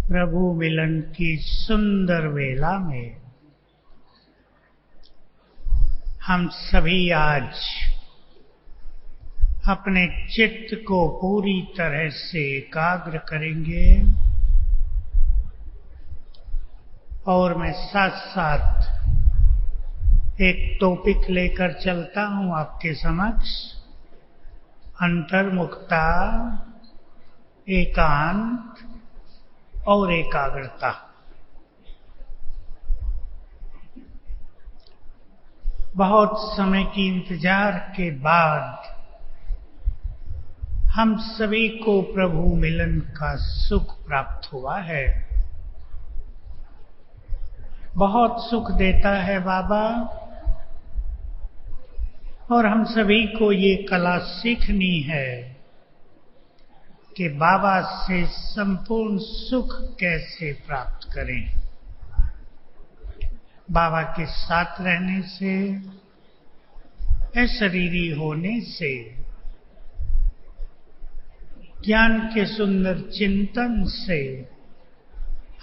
प्रभु मिलन की सुंदर वेला में हम सभी आज अपने चित्त को पूरी तरह से एकाग्र करेंगे और मैं साथ साथ एक टॉपिक लेकर चलता हूं आपके समक्ष। अंतर्मुखता, एकांत और एकाग्रता। बहुत समय की इंतजार के बाद हम सभी को प्रभु मिलन का सुख प्राप्त हुआ है। बहुत सुख देता है बाबा, और हम सभी को ये कला सीखनी है कि बाबा से संपूर्ण सुख कैसे प्राप्त करें। बाबा के साथ रहने से, अशरीरी होने से, ज्ञान के सुंदर चिंतन से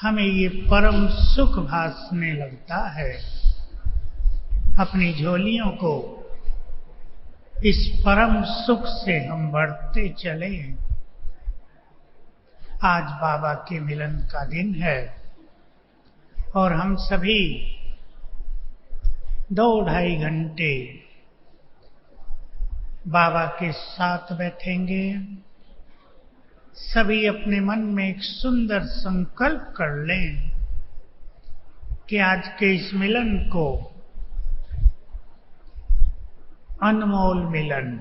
हमें ये परम सुख भासने लगता है। अपनी झोलियों को इस परम सुख से हम बढ़ते चले। आज बाबा के मिलन का दिन है और हम सभी 2-2.5 घंटे बाबा के साथ बैठेंगे। सभी अपने मन में एक सुंदर संकल्प कर लें कि आज के इस मिलन को अनमोल मिलन,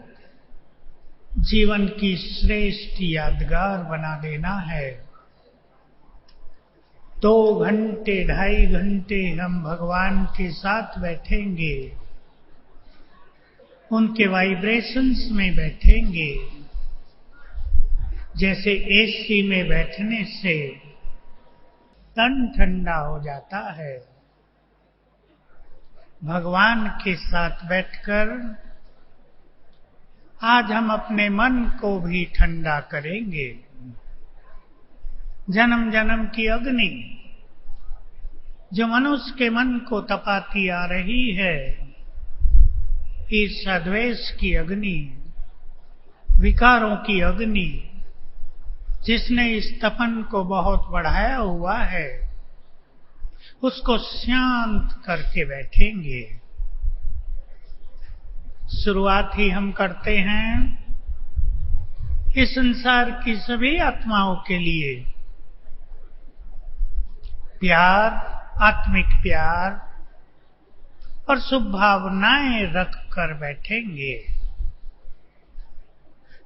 जीवन की श्रेष्ठ यादगार बना देना है। 2 घंटे 2.5 घंटे हम भगवान के साथ बैठेंगे, उनके वाइब्रेशंस में बैठेंगे। जैसे एसी में बैठने से तन ठंडा हो जाता है, भगवान के साथ बैठकर आज हम अपने मन को भी ठंडा करेंगे। जन्म जन्म की अग्नि जो मनुष्य के मन को तपाती आ रही है, ईर्ष्या द्वेष की अग्नि, विकारों की अग्नि, जिसने इस तपन को बहुत बढ़ाया हुआ है, उसको शांत करके बैठेंगे। शुरुआत ही हम करते हैं इस संसार की सभी आत्माओं के लिए प्यार, आत्मिक प्यार और शुभ भावनाएं रख कर बैठेंगे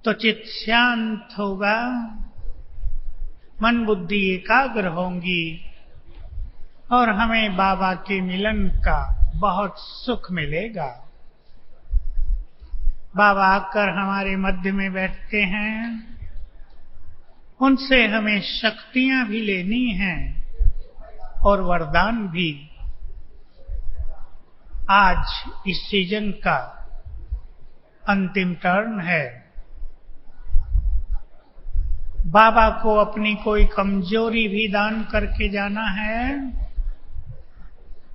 तो चित्त शांत होगा, मन बुद्धि एकाग्र होंगी और हमें बाबा के मिलन का बहुत सुख मिलेगा। बाबा आकर हमारे मध्य में बैठते हैं, उनसे हमें शक्तियां भी लेनी हैं और वरदान भी। आज इस सीजन का अंतिम टर्न है। बाबा को अपनी कोई कमजोरी भी दान करके जाना है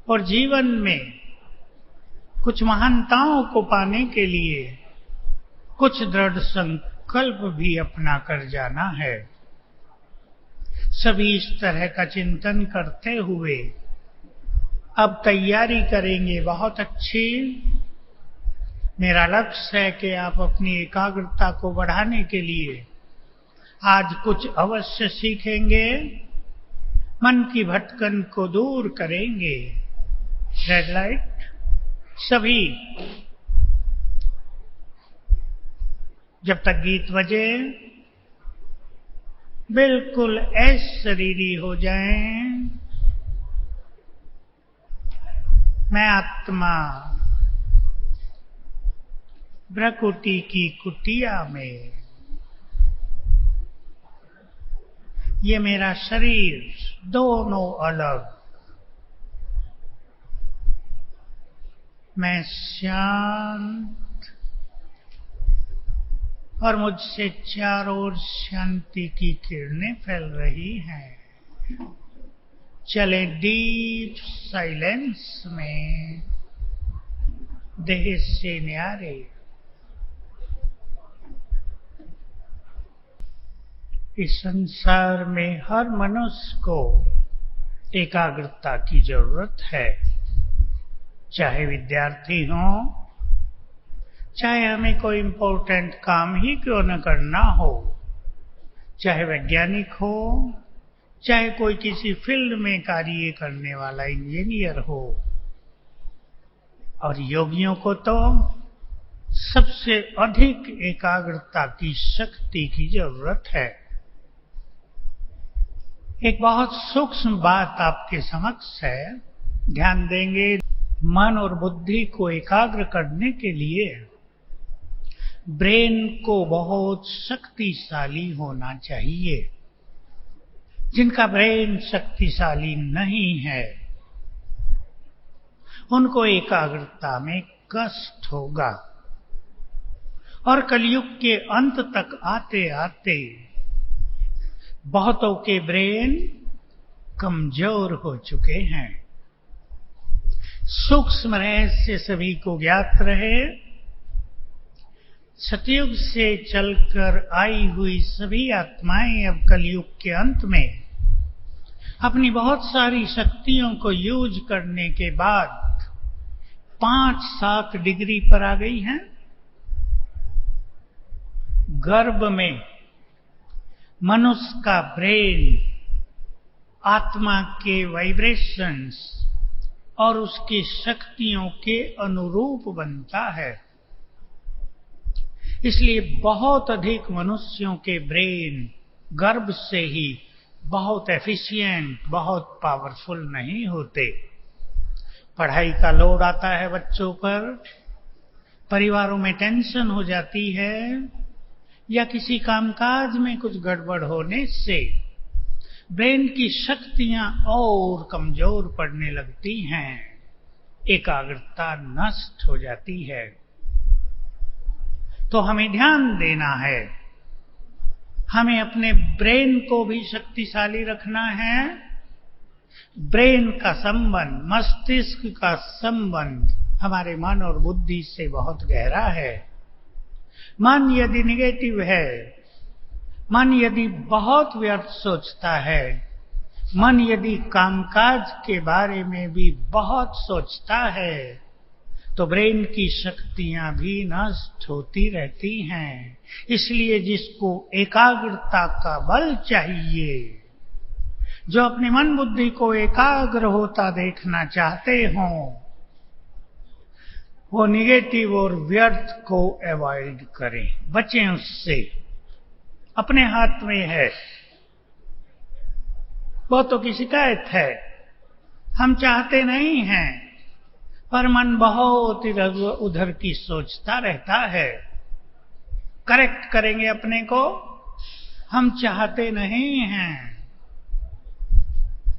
और जीवन में कुछ महानताओं को पाने के लिए कुछ दृढ़ संकल्प भी अपना कर जाना है। सभी इस तरह का चिंतन करते हुए अब तैयारी करेंगे बहुत अच्छी। मेरा लक्ष्य है कि आप अपनी एकाग्रता को बढ़ाने के लिए आज कुछ अवश्य सीखेंगे, मन की भटकन को दूर करेंगे। रेड लाइट सभी, जब तक गीत बजे बिल्कुल अशरीरी हो जाएं। मैं आत्मा प्रकृति की कुटिया में, ये मेरा शरीर दोनों अलग, मैं शांत और मुझसे चारों ओर शांति की किरणें फैल रही हैं। चले डीप साइलेंस में, देह से न्यारे। इस संसार में हर मनुष्य को एकाग्रता की जरूरत है, चाहे विद्यार्थी हो, चाहे हमें कोई इम्पोर्टेंट काम ही क्यों न करना हो, चाहे वैज्ञानिक हो, चाहे कोई किसी फील्ड में कार्य करने वाला इंजीनियर हो। और योगियों को तो सबसे अधिक एकाग्रता की शक्ति की जरूरत है। एक बहुत सूक्ष्म बात आपके समक्ष है, ध्यान देंगे। मन और बुद्धि को एकाग्र करने के लिए ब्रेन को बहुत शक्तिशाली होना चाहिए। जिनका ब्रेन शक्तिशाली नहीं है, उनको एकाग्रता में कष्ट होगा। और कलयुग के अंत तक आते आते बहुतों के ब्रेन कमजोर हो चुके हैं। सूक्ष्म रहस्य सभी को ज्ञात रहे, सतयुग से चलकर आई हुई सभी आत्माएं अब कलयुग के अंत में अपनी बहुत सारी शक्तियों को यूज करने के बाद 5-7 डिग्री पर आ गई हैं। गर्भ में मनुष्य का ब्रेन आत्मा के वाइब्रेशंस और उसकी शक्तियों के अनुरूप बनता है। इसलिए बहुत अधिक मनुष्यों के ब्रेन गर्भ से ही बहुत एफिशिएंट, बहुत पावरफुल नहीं होते। पढ़ाई का लोड आता है बच्चों पर, परिवारों में टेंशन हो जाती है, या किसी कामकाज में कुछ गड़बड़ होने से ब्रेन की शक्तियां और कमजोर पड़ने लगती हैं, एकाग्रता नष्ट हो जाती है। तो हमें ध्यान देना है, हमें अपने ब्रेन को भी शक्तिशाली रखना है। ब्रेन का संबंध, मस्तिष्क का संबंध हमारे मन और बुद्धि से बहुत गहरा है। मन यदि निगेटिव है, मन यदि बहुत व्यर्थ सोचता है, मन यदि कामकाज के बारे में भी बहुत सोचता है, तो ब्रेन की शक्तियां भी नष्ट होती रहती हैं। इसलिए जिसको एकाग्रता का बल चाहिए, जो अपने मन बुद्धि को एकाग्र होता देखना चाहते हों, वो निगेटिव और व्यर्थ को अवॉइड करें, बचें उससे। अपने हाथ में है। बहुतों की शिकायत है, हम चाहते नहीं हैं पर मन बहुत इधर उधर की सोचता रहता है। करेक्ट करेंगे अपने को, हम चाहते नहीं हैं।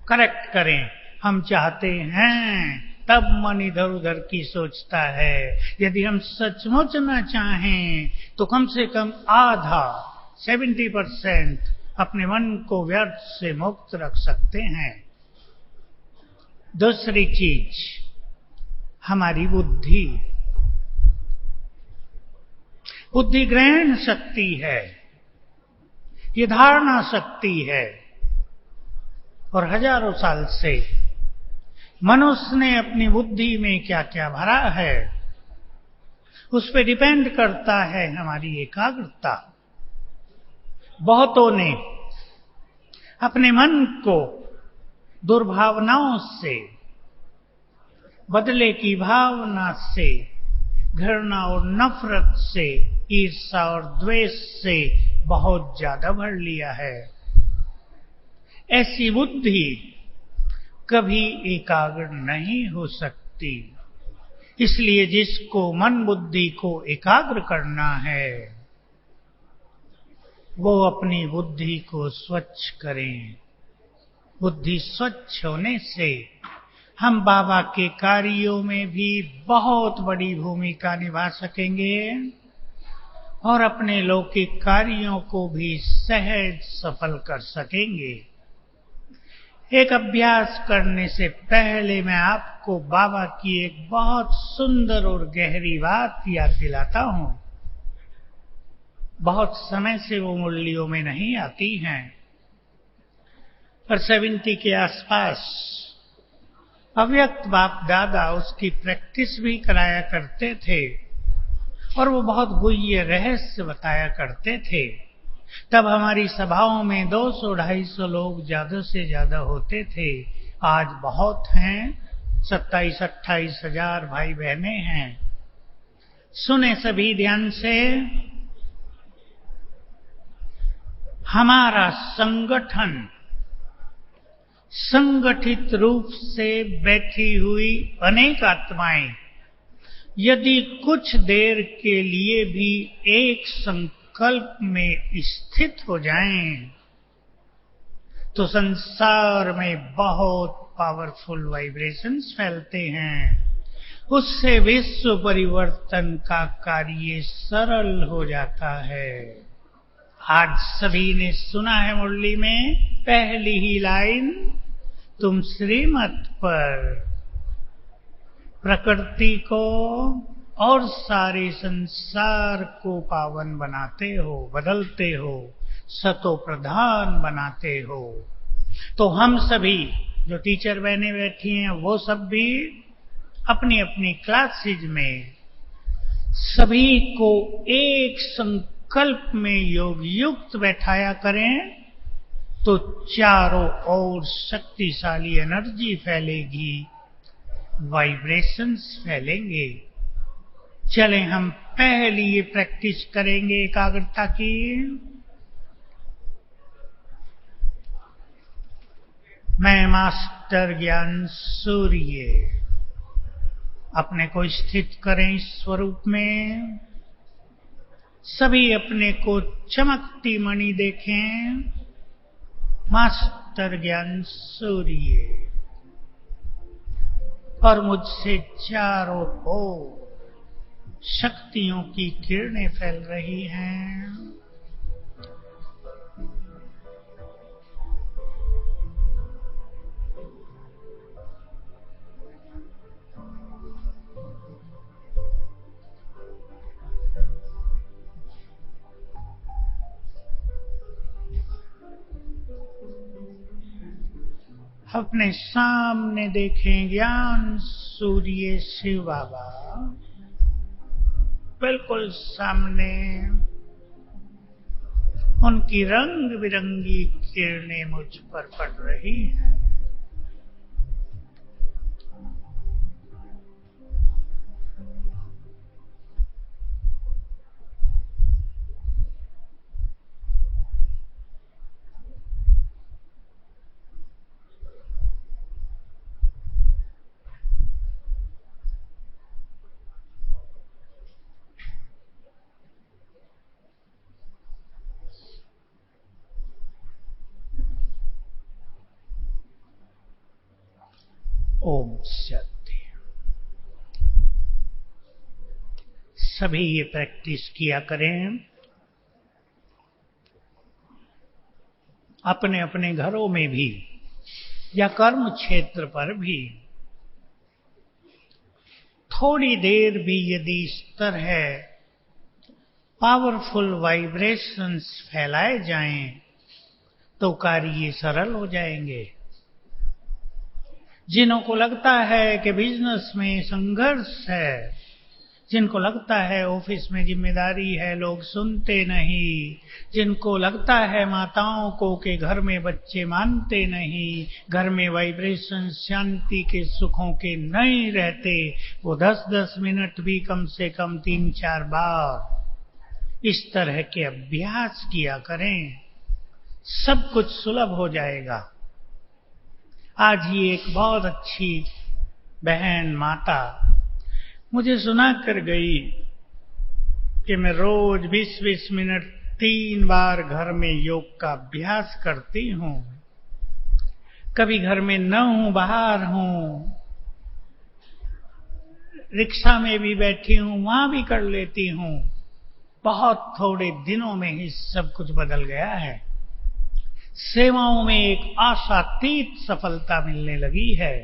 करेक्ट करें, हम चाहते हैं, तब मन इधर उधर की सोचता है। यदि हम सचमुच न चाहें तो कम से कम आधा 70% अपने मन को व्यर्थ से मुक्त रख सकते हैं। दूसरी चीज, हमारी बुद्धि। बुद्धि ग्रहण शक्ति है, ये धारणा शक्ति है। और हजारों साल से मनुष्य ने अपनी बुद्धि में क्या क्या भरा है, उस पर डिपेंड करता है हमारी एकाग्रता। बहुतों ने अपने मन को दुर्भावनाओं से, बदले की भावना से, घृणा और नफरत से, ईर्ष्या और द्वेष से बहुत ज्यादा भर लिया है। ऐसी बुद्धि कभी एकाग्र नहीं हो सकती। इसलिए जिसको मन बुद्धि को एकाग्र करना है, वो अपनी बुद्धि को स्वच्छ करें। बुद्धि स्वच्छ होने से हम बाबा के कार्यों में भी बहुत बड़ी भूमिका निभा सकेंगे और अपने लौकिक कार्यों को भी सहज सफल कर सकेंगे। एक अभ्यास करने से पहले मैं आपको बाबा की एक बहुत सुंदर और गहरी बात याद दिलाता हूं। बहुत समय से वो मुरलियों में नहीं आती हैं, पर 70 के आसपास अव्यक्त बाप दादा उसकी प्रैक्टिस भी कराया करते थे और वो बहुत गुह्य रहस्य बताया करते थे। तब हमारी सभाओं में 200-250 लोग ज्यादा से ज्यादा होते थे। आज बहुत हैं, 27-28 हजार भाई बहनें हैं। सुने सभी ध्यान से। हमारा संगठन संगठित रूप से बैठी हुई अनेक आत्माएं यदि कुछ देर के लिए भी एक संकल्प में स्थित हो जाएं, तो संसार में बहुत पावरफुल वाइब्रेशंस फैलते हैं। उससे विश्व परिवर्तन का कार्य सरल हो जाता है। आज सभी ने सुना है मुरली में पहली ही लाइन, तुम श्रीमत पर प्रकृति को और सारे संसार को पावन बनाते हो, बदलते हो, सतो प्रधान बनाते हो। तो हम सभी जो टीचर बहने बैठी हैं वो सब भी अपनी अपनी क्लासेज में सभी को एक संकल्प में योग युक्त बैठाया करें, तो चारों ओर शक्तिशाली एनर्जी फैलेगी, वाइब्रेशंस फैलेंगे। चले हम पहली ये प्रैक्टिस करेंगे एकाग्रता की। मैं मास्टर ज्ञान सूर्य अपने को स्थित करें इस स्वरूप में। सभी अपने को चमकती मणि देखें। मास्टर ज्ञान सूर्य और मुझसे चारों ओर शक्तियों की किरणें फैल रही हैं। अपने सामने देखें ज्ञान सूर्य शिव बाबा, बिल्कुल सामने। उनकी रंग बिरंगी किरणें मुझ पर पड़ रही हैं। ओम शांति। सभी ये प्रैक्टिस किया करें। अपने अपने घरों में भी या कर्म क्षेत्र पर भी थोड़ी देर भी यदि इस तरह पावरफुल वाइब्रेशंस फैलाए जाएं, तो कार्य सरल हो जाएंगे। जिनको लगता है कि बिजनेस में संघर्ष है, जिनको लगता है ऑफिस में जिम्मेदारी है, लोग सुनते नहीं, जिनको लगता है माताओं को कि घर में बच्चे मानते नहीं, घर में वाइब्रेशन शांति के सुखों के नहीं रहते, वो 10-10 मिनट भी कम से कम 3-4 बार इस तरह के अभ्यास किया करें। सब कुछ सुलभ हो जाएगा। आज ही एक बहुत अच्छी बहन माता मुझे सुना कर गई कि मैं रोज 20-20 मिनट 3 बार घर में योग का अभ्यास करती हूँ। कभी घर में न हूँ, बाहर हूँ, रिक्शा में भी बैठी हूँ, वहां भी कर लेती हूँ। बहुत थोड़े दिनों में ही सब कुछ बदल गया है। सेवाओं में एक आशातीत सफलता मिलने लगी है।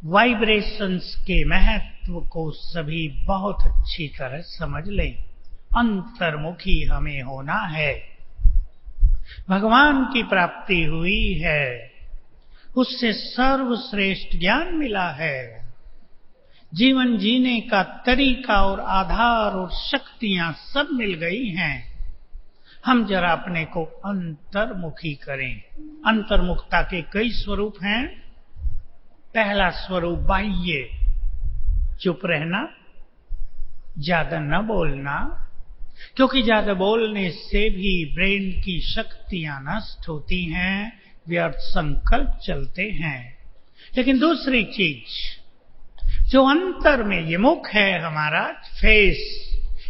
वाइब्रेशंस के महत्व को सभी बहुत अच्छी तरह समझ लें। अंतर्मुखी हमें होना है। भगवान की प्राप्ति हुई है, उससे सर्वश्रेष्ठ ज्ञान मिला है। जीवन जीने का तरीका और आधार और शक्तियां सब मिल गई हैं। हम जरा अपने को अंतर्मुखी करें। अंतर्मुखता के कई स्वरूप हैं। पहला स्वरूप बाह्य, चुप रहना, ज्यादा न बोलना, क्योंकि ज्यादा बोलने से भी ब्रेन की शक्तियां नष्ट होती हैं, व्यर्थ संकल्प चलते हैं। लेकिन दूसरी चीज जो अंतर में, ये मुख है हमारा फेस,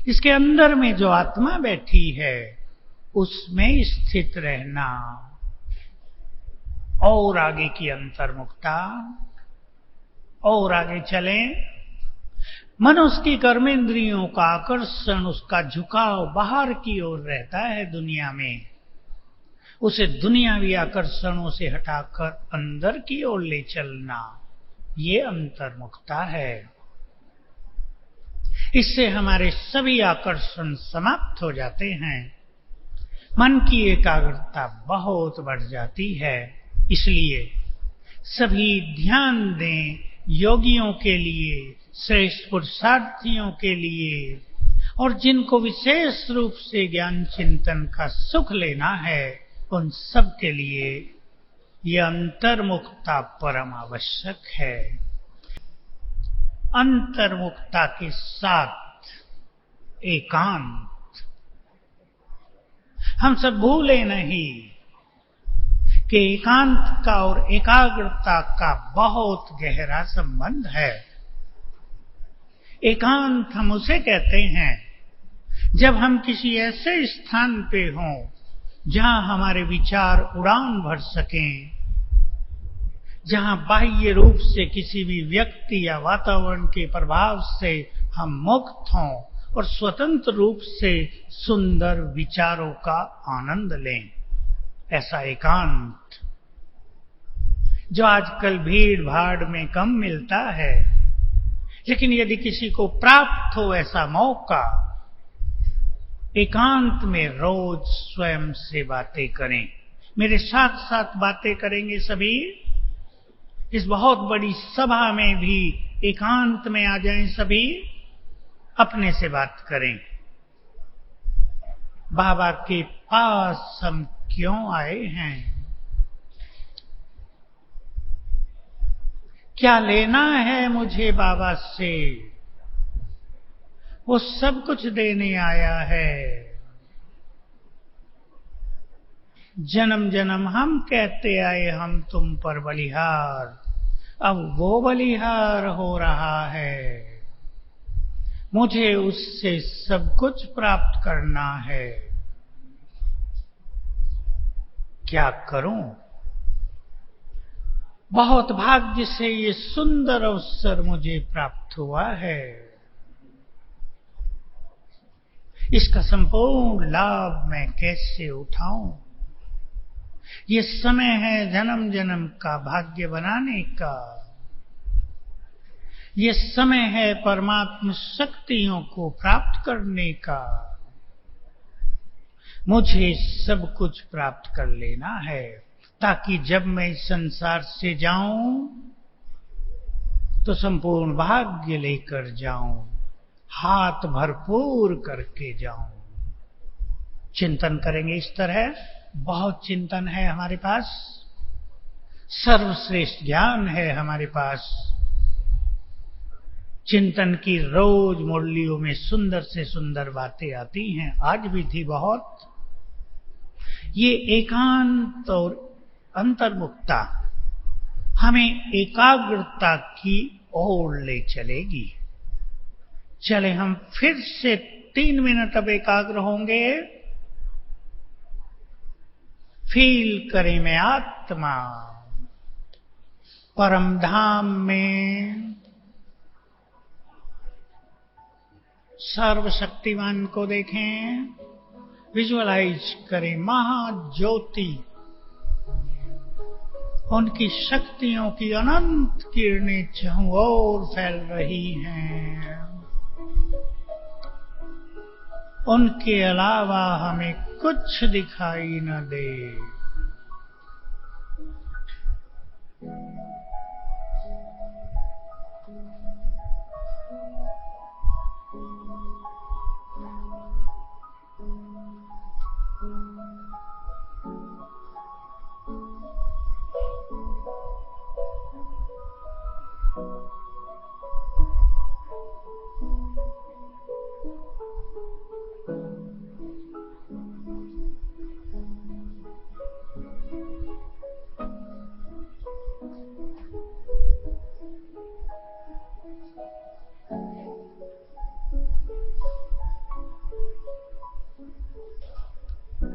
इसके अंदर में जो आत्मा बैठी है उसमें स्थित रहना। और आगे की अंतर्मुखता, और आगे चलें। मनुष्य की कर्मेंद्रियों का आकर्षण, उसका झुकाव बाहर की ओर रहता है दुनिया में। उसे दुनियावी आकर्षणों से हटाकर अंदर की ओर ले चलना, ये अंतर्मुखता है। इससे हमारे सभी आकर्षण समाप्त हो जाते हैं। मन की एकाग्रता बहुत बढ़ जाती है। इसलिए सभी ध्यान दें, योगियों के लिए, श्रेष्ठ पुरुषार्थियों के लिए, और जिनको विशेष रूप से ज्ञान चिंतन का सुख लेना है, उन सब के लिए यह अंतर्मुखता परम आवश्यक है। अंतर्मुखता के साथ एकांत। हम सब भूले नहीं कि एकांत का और एकाग्रता का बहुत गहरा संबंध है। एकांत हम उसे कहते हैं जब हम किसी ऐसे स्थान पे हों जहां हमारे विचार उड़ान भर सकें, जहां बाह्य रूप से किसी भी व्यक्ति या वातावरण के प्रभाव से हम मुक्त हों और स्वतंत्र रूप से सुंदर विचारों का आनंद लें। ऐसा एकांत जो आजकल भीड़ भाड़ में कम मिलता है, लेकिन यदि किसी को प्राप्त हो ऐसा मौका, एकांत में रोज स्वयं से बातें करें। मेरे साथ साथ बातें करेंगे सभी। इस बहुत बड़ी सभा में भी एकांत में आ जाएं सभी, अपने से बात करें। बाबा के पास हम क्यों आए हैं? क्या लेना है मुझे बाबा से? वो सब कुछ देने आया है। जन्म जन्म हम कहते आए हम तुम पर बलिहार, अब वो बलिहार हो रहा है। मुझे उससे सब कुछ प्राप्त करना है। क्या करूं? बहुत भाग्य से ये सुंदर अवसर मुझे प्राप्त हुआ है। इसका संपूर्ण लाभ मैं कैसे उठाऊं? ये समय है जन्म जन्म का भाग्य बनाने का। ये समय है परमात्म शक्तियों को प्राप्त करने का। मुझे सब कुछ प्राप्त कर लेना है, ताकि जब मैं इस संसार से जाऊं तो संपूर्ण भाग्य लेकर जाऊं, हाथ भरपूर करके जाऊं। चिंतन करेंगे इस तरह। बहुत चिंतन है हमारे पास, सर्वश्रेष्ठ ज्ञान है हमारे पास। चिंतन की रोज मुरलियों में सुंदर से सुंदर बातें आती हैं, आज भी थी बहुत। ये एकांत और अंतर्मुखता हमें एकाग्रता की ओर ले चलेगी। चले हम फिर से 3 मिनट अब एकाग्र होंगे। फील करें मैं आत्मा परम धाम में। सर्वशक्तिमान को देखें, विजुअलाइज करें महाज्योति, उनकी शक्तियों की अनंत किरणें चारों ओर फैल रही हैं। उनके अलावा हमें कुछ दिखाई न दे।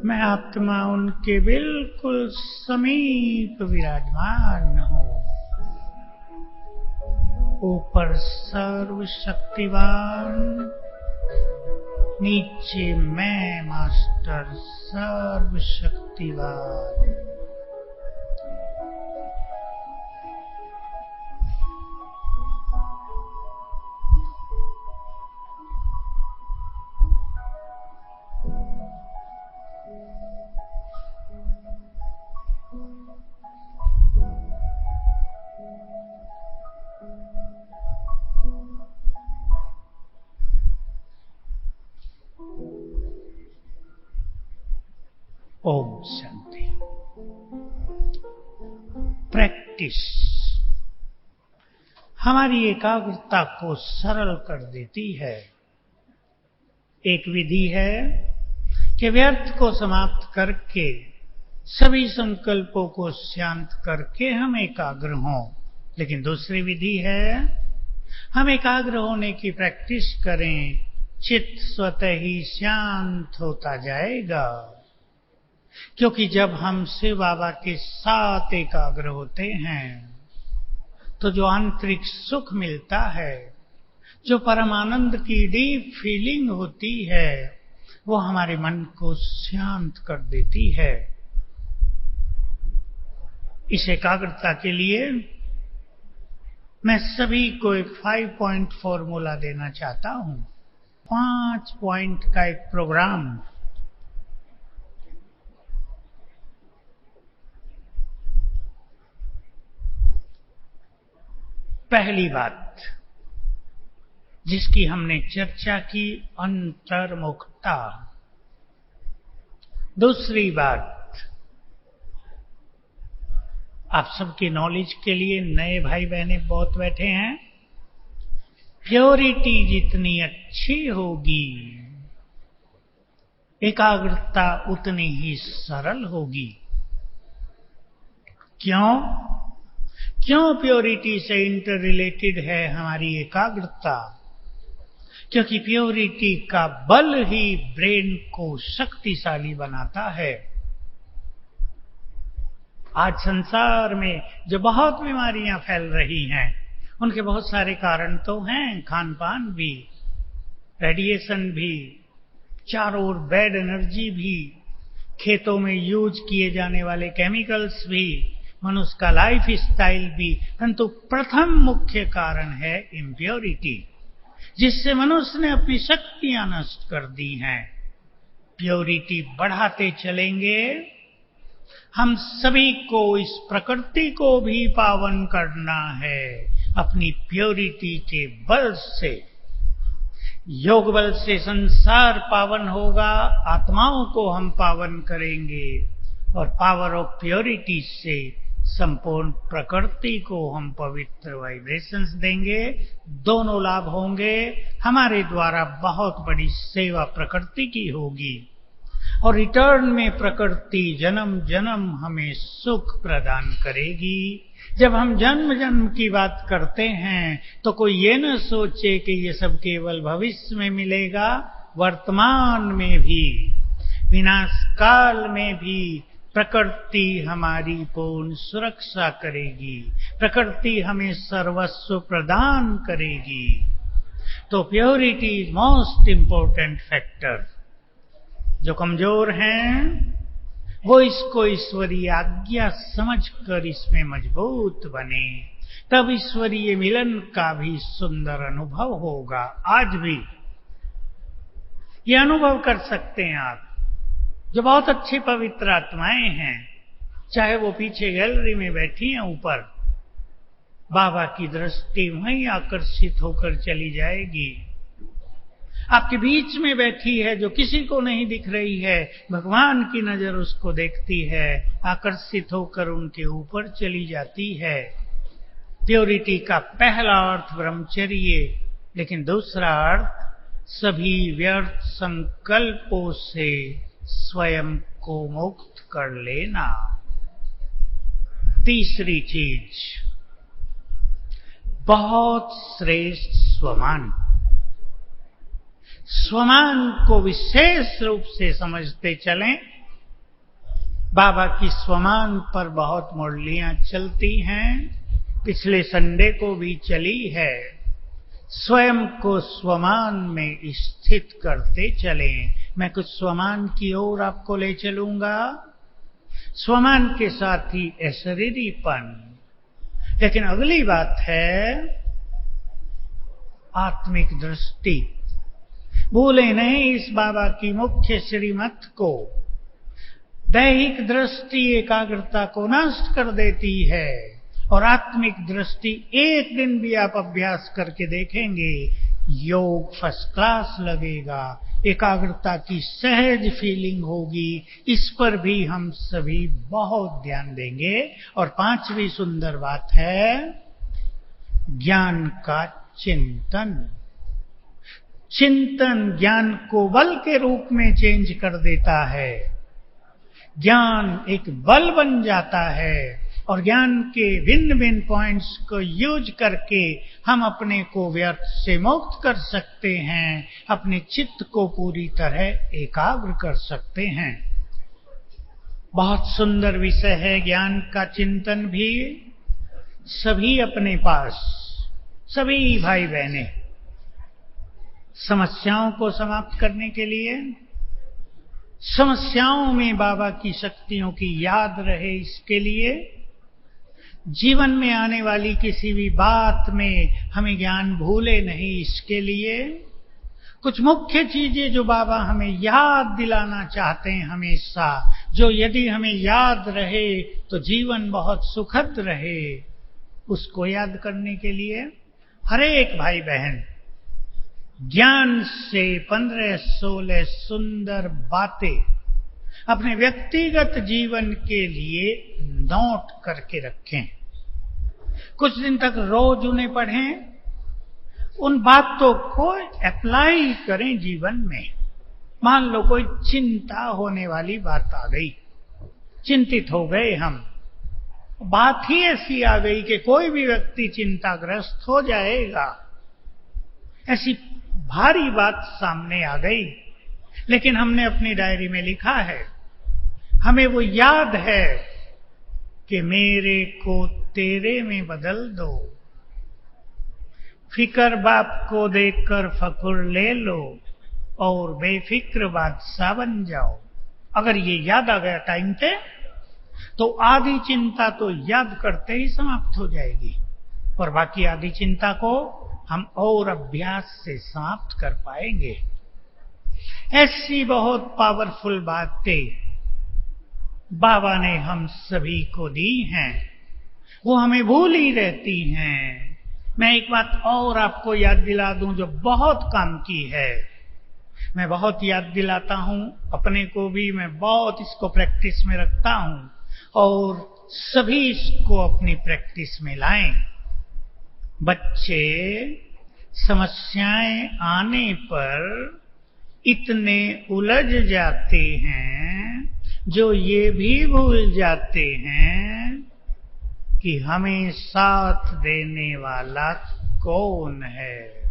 मैं आत्मा उनके बिल्कुल समीप विराजमान हूँ। ऊपर सर्वशक्तिवान, नीचे मैं मास्टर सर्वशक्तिवान। ओम शांति। प्रैक्टिस हमारी एकाग्रता को सरल कर देती है। एक विधि है कि व्यर्थ को समाप्त करके सभी संकल्पों को शांत करके हम एकाग्र हों। लेकिन दूसरी विधि है हम एकाग्र होने की प्रैक्टिस करें, चित्त स्वतः ही शांत होता जाएगा। क्योंकि जब हम शिव बाबा के साथ एकाग्र होते हैं तो जो आंतरिक सुख मिलता है, जो परमानंद की डीप फीलिंग होती है, वो हमारे मन को शांत कर देती है। इस एकाग्रता के लिए मैं सभी को एक 5 पॉइंट फॉर्मूला देना चाहता हूं। 5 पॉइंट का एक प्रोग्राम। पहली बात जिसकी हमने चर्चा की, अंतर्मुखता। दूसरी बात, आप सबकी नॉलेज के लिए नए भाई बहने बहुत बैठे हैं, प्योरिटी जितनी अच्छी होगी एकाग्रता उतनी ही सरल होगी। क्यों प्योरिटी से इंटर रिलेटेड है हमारी एकाग्रता? क्योंकि प्योरिटी का बल ही ब्रेन को शक्तिशाली बनाता है। आज संसार में जो बहुत बीमारियां फैल रही हैं, उनके बहुत सारे कारण तो हैं। खान पान भी, रेडिएशन भी, चारों ओर बैड एनर्जी भी, खेतों में यूज किए जाने वाले केमिकल्स भी, मनुष्य का लाइफ स्टाइल भी। परंतु प्रथम मुख्य कारण है इम्प्योरिटी, जिससे मनुष्य ने अपनी शक्तियां नष्ट कर दी हैं। प्योरिटी बढ़ाते चलेंगे, हम सभी को इस प्रकृति को भी पावन करना है अपनी प्योरिटी के बल से। योग बल से संसार पावन होगा, आत्माओं को हम पावन करेंगे, और पावर ऑफ प्योरिटी से संपूर्ण प्रकृति को हम पवित्र वाइब्रेशंस देंगे। दोनों लाभ होंगे। हमारे द्वारा बहुत बड़ी सेवा प्रकृति की होगी, और रिटर्न में प्रकृति जन्म जन्म हमें सुख प्रदान करेगी। जब हम जन्म जन्म की बात करते हैं तो कोई ये न सोचे कि ये सब केवल भविष्य में मिलेगा। वर्तमान में भी, विनाश काल में भी प्रकृति हमारी पूर्ण सुरक्षा करेगी, प्रकृति हमें सर्वस्व प्रदान करेगी। तो purity is most important factor. जो कमजोर हैं वो इसको ईश्वरीय आज्ञा समझकर इसमें मजबूत बने, तब ईश्वरीय मिलन का भी सुंदर अनुभव होगा। आज भी ये अनुभव कर सकते हैं आप, जो बहुत अच्छी पवित्र आत्माएं हैं, चाहे वो पीछे गैलरी में बैठी हैं, ऊपर बाबा की दृष्टि वहीं आकर्षित होकर चली जाएगी। आपके बीच में बैठी है, जो किसी को नहीं दिख रही है, भगवान की नजर उसको देखती है, आकर्षित होकर उनके ऊपर चली जाती है। प्योरिटी का पहला अर्थ ब्रह्मचर्य, लेकिन दूसरा अर्थ सभी व्यर्थ संकल्पों से स्वयं को मुक्त कर लेना। तीसरी चीज, बहुत श्रेष्ठ स्वमान। स्वमान को विशेष रूप से समझते चलें। बाबा की स्वमान पर बहुत मुरलियां चलती हैं, पिछले संडे को भी चली है। स्वयं को स्वमान में स्थित करते चलें। मैं कुछ स्वमान की ओर आपको ले चलूंगा, स्वमान के साथ ही अशरीरीपन। लेकिन अगली बात है आत्मिक दृष्टि। भूले नहीं इस बाबा की मुख्य श्रीमत को। दैहिक दृष्टि एकाग्रता को नष्ट कर देती है, और आत्मिक दृष्टि एक दिन भी आप अभ्यास करके देखेंगे, योग फर्स्ट क्लास लगेगा, एकाग्रता की सहज फीलिंग होगी। इस पर भी हम सभी बहुत ध्यान देंगे। और पांचवी सुंदर बात है ज्ञान का चिंतन। चिंतन ज्ञान को बल के रूप में चेंज कर देता है। ज्ञान एक बल बन जाता है, और ज्ञान के भिन्न भिन्न पॉइंट्स को यूज करके हम अपने को व्यर्थ से मुक्त कर सकते हैं, अपने चित्त को पूरी तरह एकाग्र कर सकते हैं। बहुत सुंदर विषय है ज्ञान का चिंतन भी। सभी अपने पास, सभी भाई बहनें, समस्याओं को समाप्त करने के लिए, समस्याओं में बाबा की शक्तियों की याद रहे, इसके लिए, जीवन में आने वाली किसी भी बात में हमें ज्ञान भूले नहीं, इसके लिए कुछ मुख्य चीजें जो बाबा हमें याद दिलाना चाहते हैं हमेशा, जो यदि हमें याद रहे तो जीवन बहुत सुखद रहे, उसको याद करने के लिए हर एक भाई बहन ज्ञान से 15-16 सुंदर बातें अपने व्यक्तिगत जीवन के लिए नोट करके रखें। कुछ दिन तक रोज उन्हें पढ़ें, उन बातों को अप्लाई करें जीवन में। मान लो कोई चिंता होने वाली बात आ गई, चिंतित हो गए हम, बात ही ऐसी आ गई कि कोई भी व्यक्ति चिंताग्रस्त हो जाएगा, ऐसी भारी बात सामने आ गई, लेकिन हमने अपनी डायरी में लिखा है, हमें वो याद है कि मेरे को तेरे में बदल दो, फिक्र बाप को देखकर फकुर ले लो और बेफिक्र बादशाह बन जाओ। अगर ये याद आ गया टाइम पे, तो आधी चिंता तो याद करते ही समाप्त हो जाएगी, और बाकी आधी चिंता को हम और अभ्यास से समाप्त कर पाएंगे। ऐसी बहुत पावरफुल बातें बाबा ने हम सभी को दी हैं, वो हमें भूल ही रहती हैं। मैं एक बात और आपको याद दिला दूं जो बहुत काम की है। मैं बहुत याद दिलाता हूं अपने को भी, मैं बहुत इसको प्रैक्टिस में रखता हूं, और सभी इसको अपनी प्रैक्टिस में लाएं। बच्चे समस्याएं आने पर इतने उलझ जाते हैं, जो ये भी भूल जाते हैं कि हमें साथ देने वाला कौन है।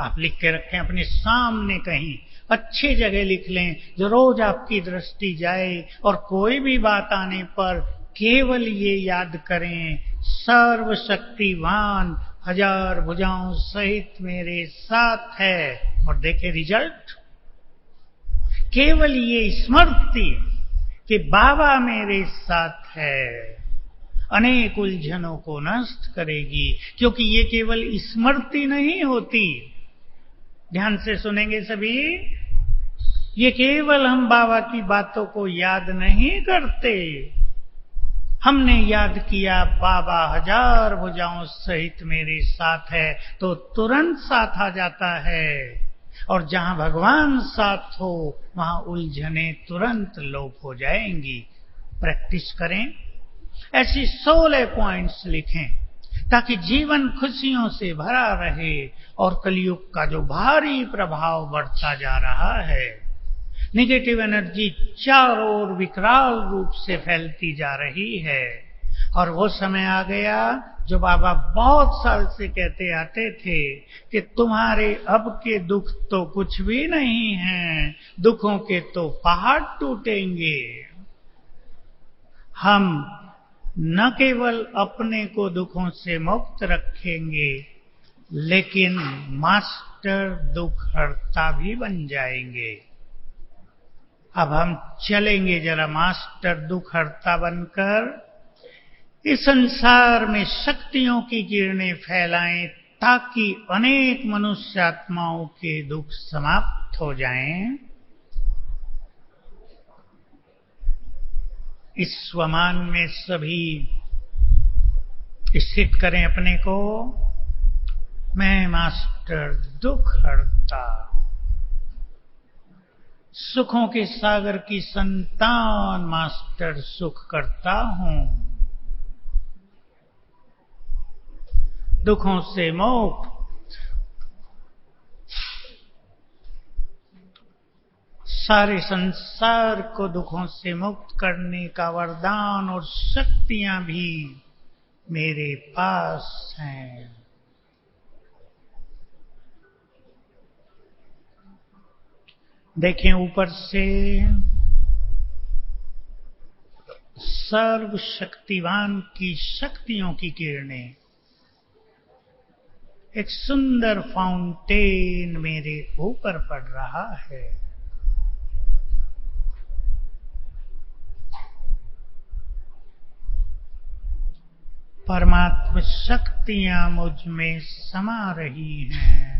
आप लिख के रखें अपने सामने, कहीं अच्छी जगह लिख लें, जो रोज आपकी दृष्टि जाए, और कोई भी बात आने पर केवल ये याद करें, सर्वशक्तिवान 1000 भुजाओं सहित मेरे साथ है, और देखे रिजल्ट। केवल ये स्मृति कि बाबा मेरे साथ है अनेक उलझनों को नष्ट करेगी, क्योंकि ये केवल स्मृति नहीं होती। ध्यान से सुनेंगे सभी, ये केवल हम बाबा की बातों को याद नहीं करते, हमने याद किया बाबा हजार भुजाओं सहित मेरे साथ है, तो तुरंत साथ आ जाता है। और जहां भगवान साथ हो वहां उलझने तुरंत लोप हो जाएंगी। प्रैक्टिस करें, ऐसी 16 पॉइंट्स लिखें ताकि जीवन खुशियों से भरा रहे और कलयुग का जो भारी प्रभाव बढ़ता जा रहा है, नेगेटिव एनर्जी चारों ओर विकराल रूप से फैलती जा रही है। और वो समय आ गया जो बाबा बहुत साल से कहते आते थे कि तुम्हारे अब के दुख तो कुछ भी नहीं हैं, दुखों के तो पहाड़ टूटेंगे। हम न केवल अपने को दुखों से मुक्त रखेंगे, लेकिन मास्टर दुख हरता भी बन जाएंगे। अब हम चलेंगे जरा मास्टर दुख हरता बनकर, इस संसार में शक्तियों की किरणें फैलाएं ताकि अनेक मनुष्य आत्माओं के दुख समाप्त हो जाएं। इस स्वमान में सभी स्थित करें अपने को। मैं मास्टर दुख हरता, सुखों के सागर की संतान मास्टर सुख करता हूं, दुखों से मुक्त, सारे संसार को दुखों से मुक्त करने का वरदान और शक्तियां भी मेरे पास हैं। देखें ऊपर से सर्वशक्तिवान की शक्तियों की किरणें, एक सुंदर फाउंटेन मेरे ऊपर पड़ रहा है। परमात्मा शक्तियां मुझ में समा रही हैं।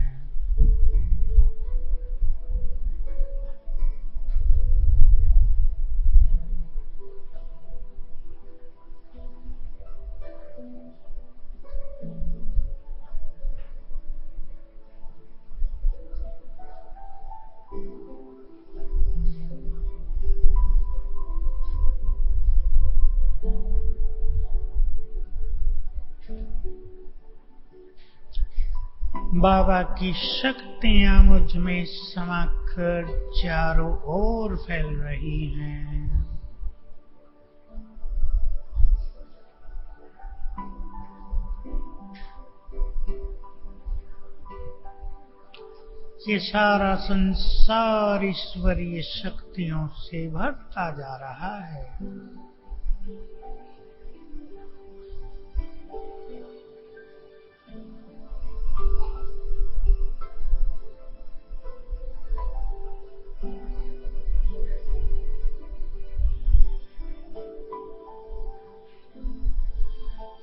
बाबा की शक्तियां मुझ में समाकर चारों ओर फैल रही हैं। ये सारा संसार ईश्वरीय शक्तियों से भरता जा रहा है।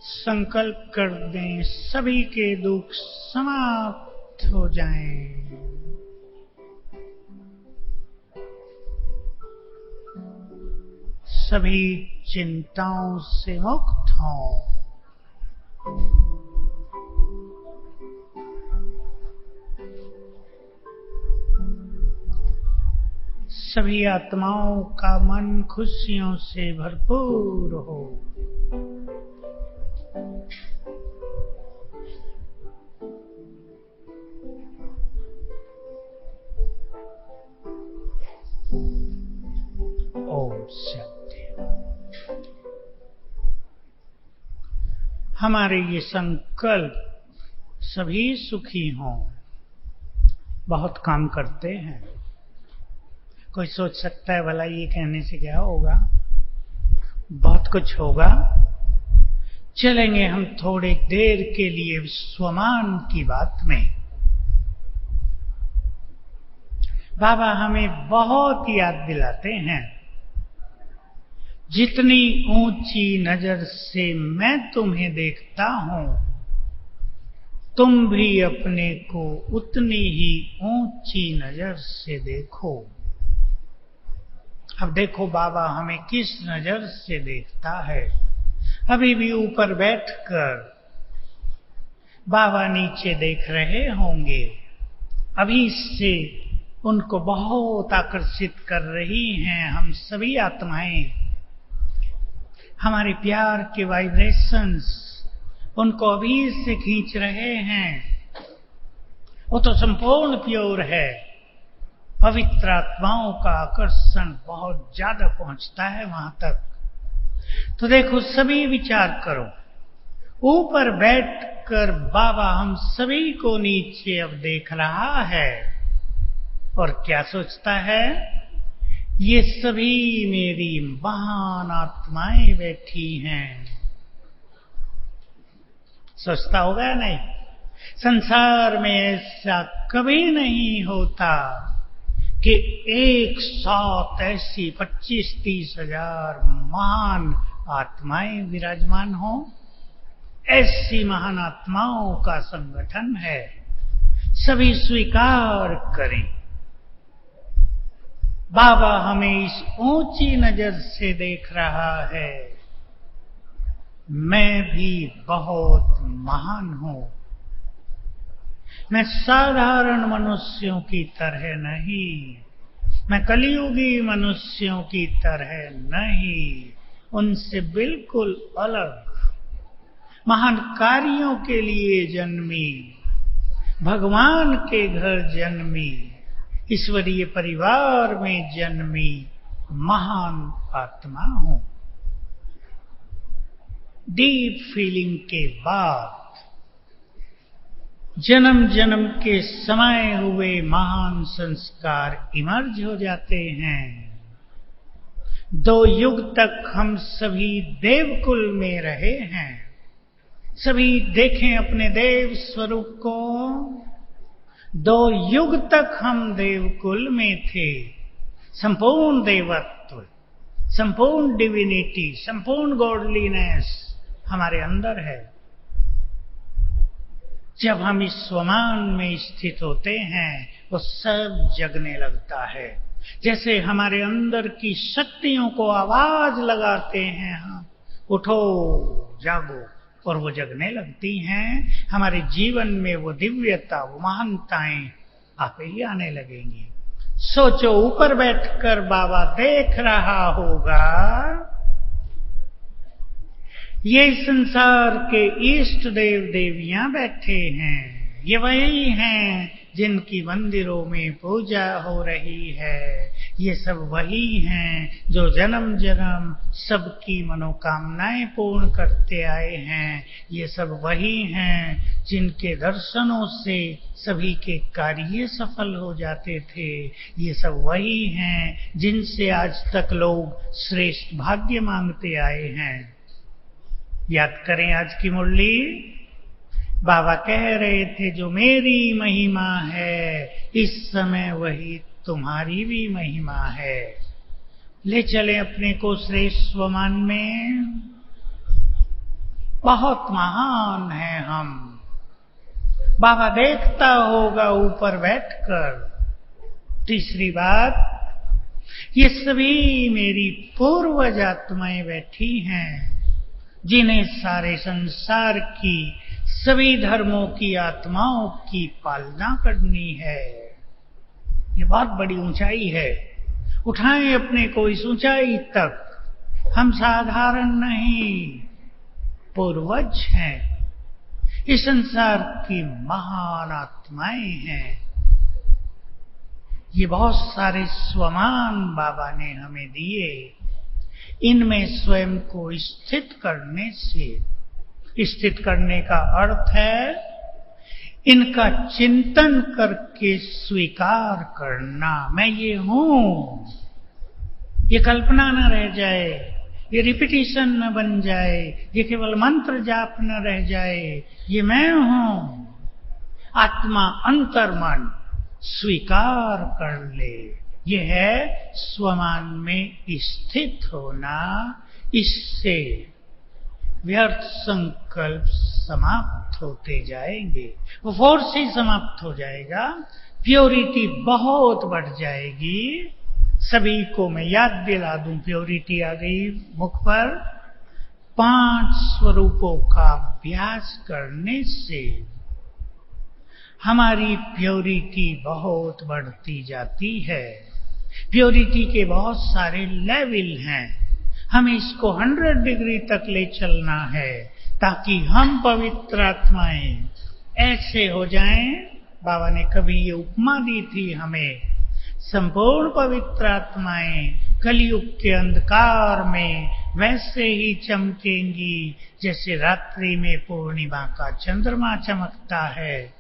संकल्प कर दें सभी के दुख समाप्त हो जाएं। सभी चिंताओं से मुक्त हों। सभी आत्माओं का मन खुशियों से भरपूर हो। ओम शांति। हमारे ये संकल्प सभी सुखी हों बहुत काम करते हैं। कोई सोच सकता है भला ये कहने से क्या होगा, बहुत कुछ होगा। चलेंगे हम थोड़ी देर के लिए स्वमान की बात में। बाबा हमें बहुत याद दिलाते हैं, जितनी ऊंची नजर से मैं तुम्हें देखता हूं, तुम भी अपने को उतनी ही ऊंची नजर से देखो। अब देखो बाबा हमें किस नजर से देखता है। अभी भी ऊपर बैठकर बाबा नीचे देख रहे होंगे, अभी से उनको बहुत आकर्षित कर रही हैं हम सभी आत्माएं। हमारे प्यार के वाइब्रेशंस उनको अभी से खींच रहे हैं। वो तो संपूर्ण प्योर है। पवित्र आत्माओं का आकर्षण बहुत ज्यादा पहुंचता है वहां तक। तो देखो सभी विचार करो, ऊपर बैठकर बाबा हम सभी को नीचे अब देख रहा है और क्या सोचता है, ये सभी मेरी महान आत्माएं बैठी हैं। सोचता होगा या नहीं? संसार में ऐसा कभी नहीं होता कि एक साथ ऐसी 25-30 हजार महान आत्माएं विराजमान हो। ऐसी महान आत्माओं का संगठन है, सभी स्वीकार करें। बाबा हमें इस ऊंची नजर से देख रहा है, मैं भी बहुत महान हूं। मैं साधारण मनुष्यों की तरह नहीं, मैं कलियुगी मनुष्यों की तरह नहीं, उनसे बिल्कुल अलग महान कार्यों के लिए जन्मी, भगवान के घर जन्मी, ईश्वरीय परिवार में जन्मी महान आत्मा हूं। डीप फीलिंग के बाद जन्म जन्म के समाये हुए महान संस्कार इमर्ज हो जाते हैं। 2 युग तक हम सभी देवकुल में रहे हैं। सभी देखें अपने देव स्वरूप को। 2 युग तक हम देवकुल में थे। संपूर्ण देवत्व, संपूर्ण डिविनिटी, संपूर्ण गॉडलीनेस हमारे अंदर है। जब हम इस स्वमान में स्थित होते हैं वो सब जगने लगता है। जैसे हमारे अंदर की शक्तियों को आवाज लगाते हैं हम, उठो जागो, और वो जगने लगती हैं। हमारे जीवन में वो दिव्यता, वो महानताएं आप ही आने लगेंगी। सोचो ऊपर बैठकर बाबा देख रहा होगा, ये संसार के इष्ट देव देवियां बैठे हैं। ये वही हैं जिनकी मंदिरों में पूजा हो रही है। ये सब वही हैं जो जन्म जन्म सबकी मनोकामनाएं पूर्ण करते आए हैं। ये सब वही हैं जिनके दर्शनों से सभी के कार्य सफल हो जाते थे। ये सब वही हैं जिनसे आज तक लोग श्रेष्ठ भाग्य मांगते आए हैं। याद करें आज की मुरली, बाबा कह रहे थे जो मेरी महिमा है इस समय वही तुम्हारी भी महिमा है। ले चले अपने को श्रेष्ठ स्वमान में। बहुत महान है हम। बाबा देखता होगा ऊपर बैठकर। तीसरी बात, ये सभी मेरी पूर्वज आत्माएं बैठी हैं जिन्हें सारे संसार की सभी धर्मों की आत्माओं की पालना करनी है। ये बहुत बड़ी ऊंचाई है। उठाएं अपने को इस ऊंचाई तक। हम साधारण नहीं, पूर्वज हैं। इस संसार की महान आत्माएं हैं। ये बहुत सारे स्वमान बाबा ने हमें दिए। इनमें स्वयं को स्थित करने से, स्थित करने का अर्थ है इनका चिंतन करके स्वीकार करना। मैं ये हूं, ये कल्पना न रह जाए, ये रिपीटिशन न बन जाए, ये केवल मंत्र जाप न रह जाए। ये मैं हूं, आत्मा अंतर्मन, स्वीकार कर ले। यह है स्वमान में स्थित होना। इससे व्यर्थ संकल्प समाप्त होते जाएंगे, वो फोर्स ही समाप्त हो जाएगा, प्योरिटी बहुत बढ़ जाएगी। सभी को मैं याद दिला दूं, प्योरिटी आ गई मुख पर। 5 स्वरूपों का अभ्यास करने से हमारी प्योरिटी बहुत बढ़ती जाती है। प्योरिटी के बहुत सारे लेवल हैं, हमें इसको 100 डिग्री तक ले चलना है ताकि हम पवित्र आत्माएं ऐसे हो जाएं। बाबा ने कभी ये उपमा दी थी हमें, संपूर्ण पवित्र आत्माएं कलयुग के अंधकार में वैसे ही चमकेंगी जैसे रात्रि में पूर्णिमा का चंद्रमा चमकता है।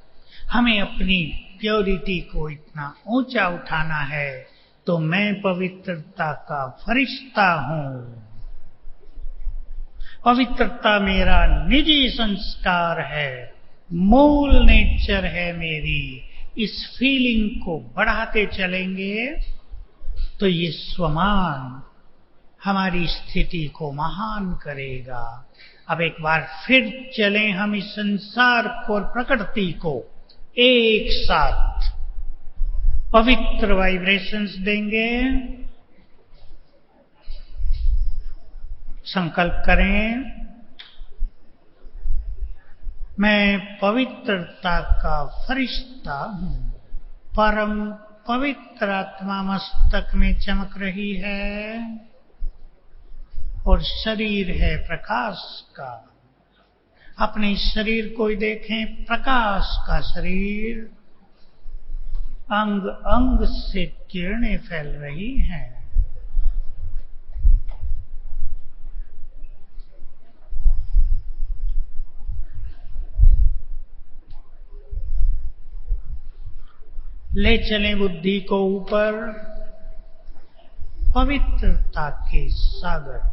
हमें अपनी प्योरिटी को इतना ऊंचा उठाना है तो मैं पवित्रता का फरिश्ता हूं। पवित्रता मेरा निजी संस्कार है, मूल नेचर है मेरी। इस फीलिंग को बढ़ाते चलेंगे तो ये स्वमान हमारी स्थिति को महान करेगा। अब एक बार फिर चलें हम इस संसार को और प्रकृति को एक साथ पवित्र वाइब्रेशंस देंगे। संकल्प करें, मैं पवित्रता का फरिश्ता हूं। परम पवित्र आत्मा मस्तक में चमक रही है और शरीर है प्रकाश का। अपने शरीर को ही देखें, प्रकाश का शरीर। अंग अंग से किरणें फैल रही हैं। ले चलें बुद्धि को ऊपर पवित्रता के सागर।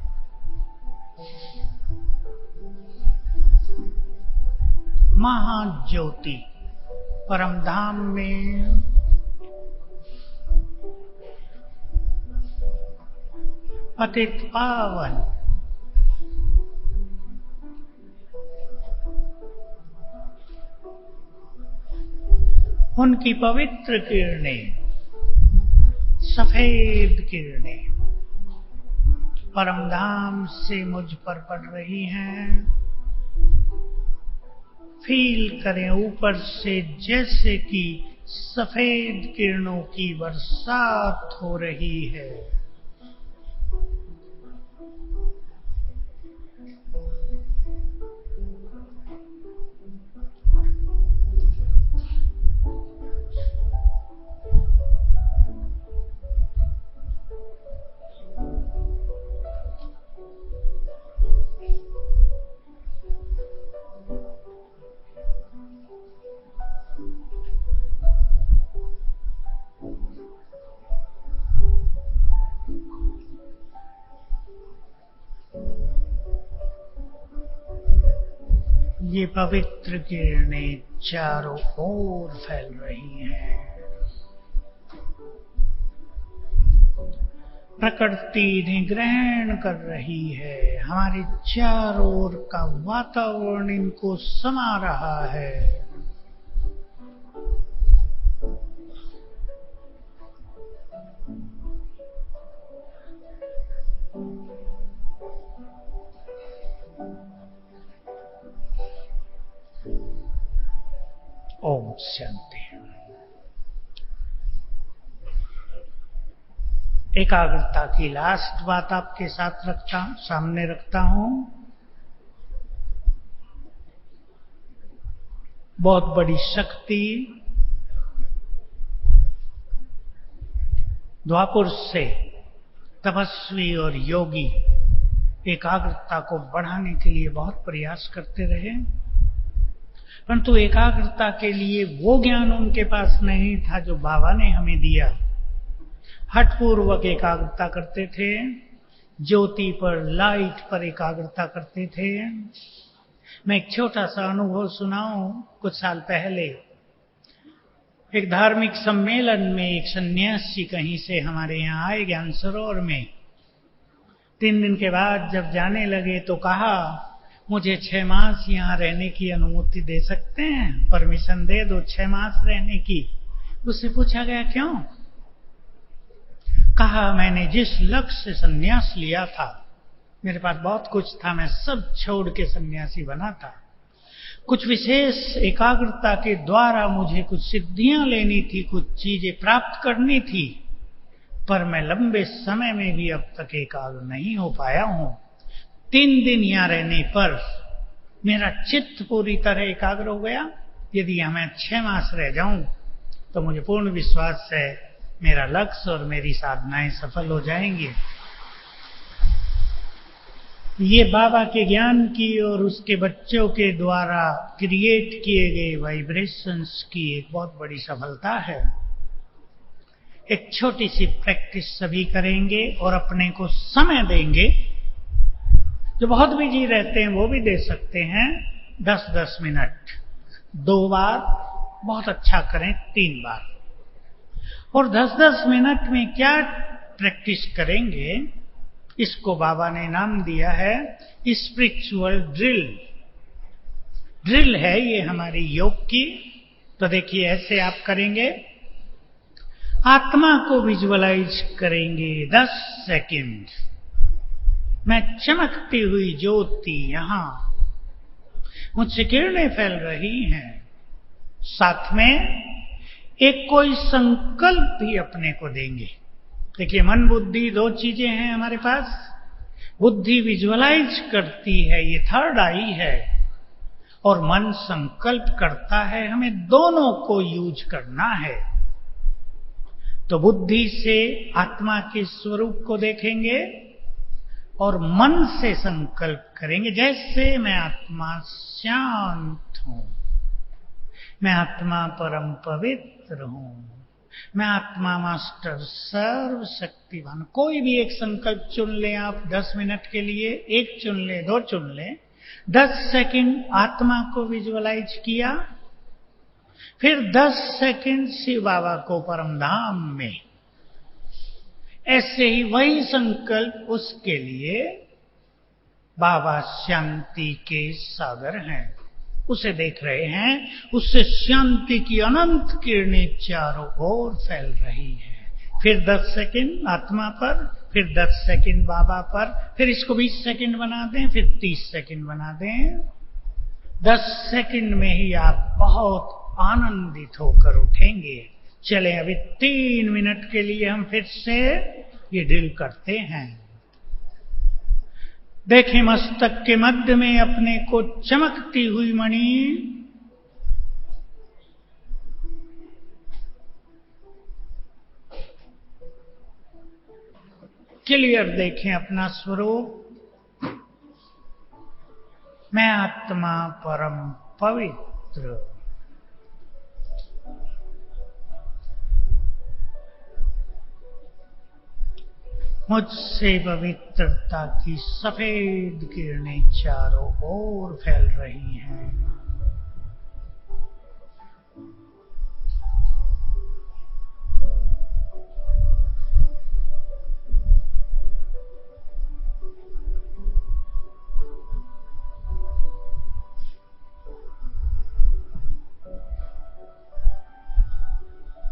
महाज्योति परम धाम में पतित पावन उनकी पवित्र किरणें, सफेद किरणें परम धाम से मुझ पर पड़ रही हैं। फील करें ऊपर से जैसे कि सफेद किरणों की बरसात हो रही है। ये पवित्र किरणें चारों ओर फैल रही हैं। प्रकृति इन्हें ग्रहण कर रही है। हमारे चारों ओर का वातावरण इनको समा रहा है। ओम शांति। एकाग्रता की लास्ट बात आपके साथ सामने रखता हूं। बहुत बड़ी शक्ति द्वापर से तपस्वी और योगी एकाग्रता को बढ़ाने के लिए बहुत प्रयास करते रहे, परंतु एकाग्रता के लिए वो ज्ञान उनके पास नहीं था जो बाबा ने हमें दिया। हठपूर्वक एकाग्रता करते थे, ज्योति पर, लाइट पर एकाग्रता करते थे। मैं एक छोटा सा अनुभव सुनाऊं। कुछ साल पहले एक धार्मिक सम्मेलन में एक सन्यासी कहीं से हमारे यहाँ आए ज्ञान सरोवर में। 3 दिन के बाद जब जाने लगे तो कहा, मुझे 6 मास यहाँ रहने की अनुमति दे सकते हैं? परमिशन दे दो 6 मास रहने की। उससे पूछा गया क्यों? कहा, मैंने जिस लक्ष्य से सन्यास लिया था, मेरे पास बहुत कुछ था, मैं सब छोड़ के सन्यासी बना था। कुछ विशेष एकाग्रता के द्वारा मुझे कुछ सिद्धियां लेनी थी, कुछ चीजें प्राप्त करनी थी, पर मैं लंबे समय में भी अब तक एकाग्र नहीं हो पाया हूं। 3 दिन यहां रहने पर मेरा चित्त पूरी तरह एकाग्र हो गया। यदि मैं 6 मास रह जाऊं तो मुझे पूर्ण विश्वास है मेरा लक्ष्य और मेरी साधनाएं सफल हो जाएंगी। ये बाबा के ज्ञान की और उसके बच्चों के द्वारा क्रिएट किए गए वाइब्रेशंस की एक बहुत बड़ी सफलता है। एक छोटी सी प्रैक्टिस सभी करेंगे और अपने को समय देंगे। जो बहुत बिजी रहते हैं वो भी दे सकते हैं। 10-10 मिनट 2 बार, बहुत अच्छा करें 3 बार। और 10-10 मिनट में क्या प्रैक्टिस करेंगे, इसको बाबा ने नाम दिया है स्पिरिचुअल ड्रिल। ड्रिल है ये हमारी योग की। तो देखिए, ऐसे आप करेंगे, आत्मा को विजुअलाइज करेंगे 10 सेकंड। मैं चमकती हुई ज्योति, यहां मुझसे किरणें फैल रही हैं। साथ में एक कोई संकल्प भी अपने को देंगे। देखिए, मन बुद्धि 2 चीजें हैं हमारे पास। बुद्धि विजुअलाइज करती है, ये थर्ड आई है, और मन संकल्प करता है। हमें दोनों को यूज करना है। तो बुद्धि से आत्मा के स्वरूप को देखेंगे और मन से संकल्प करेंगे, जैसे मैं आत्मा शांत हूं, मैं आत्मा परम पवित्र हूं, मैं आत्मा मास्टर सर्व शक्तिवान। कोई भी एक संकल्प चुन लें आप 10 मिनट के लिए। 1 चुन लें, 2 चुन लें। 10 सेकंड आत्मा को विजुअलाइज किया, फिर 10 सेकंड शिव बाबा को परम धाम में। ऐसे ही वही संकल्प उसके लिए। बाबा शांति के सागर हैं, उसे देख रहे हैं, उससे शांति की अनंत किरणें चारों ओर फैल रही है। फिर 10 सेकंड आत्मा पर, फिर 10 सेकंड बाबा पर, फिर इसको 20 सेकंड बना दें, फिर 30 सेकंड बना दें। 10 सेकंड में ही आप बहुत आनंदित होकर उठेंगे। चलें, अभी 3 मिनट के लिए हम फिर से ये ड्रिल करते हैं। देखें, मस्तक के मध्य में अपने को चमकती हुई मणि, क्लियर देखें अपना स्वरूप। मैं आत्मा परम पवित्र, मुझसे पवित्रता की सफेद किरणें चारों ओर फैल रही हैं।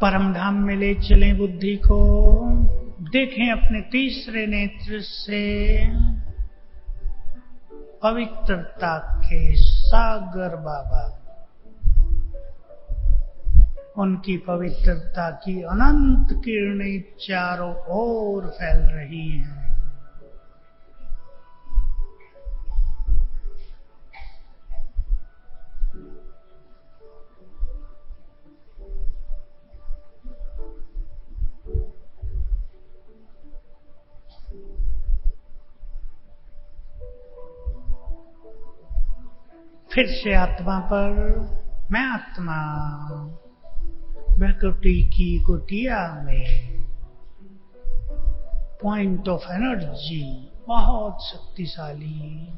परम धाम में ले चलें बुद्धि को। देखें अपने तीसरे नेत्र से पवित्रता के सागर बाबा, उनकी पवित्रता की अनंत किरणें चारों ओर फैल रही हैं। फिर से आत्मा पर, मैं आत्मा प्रकृति की कुटिया में पॉइंट ऑफ एनर्जी, बहुत शक्तिशाली,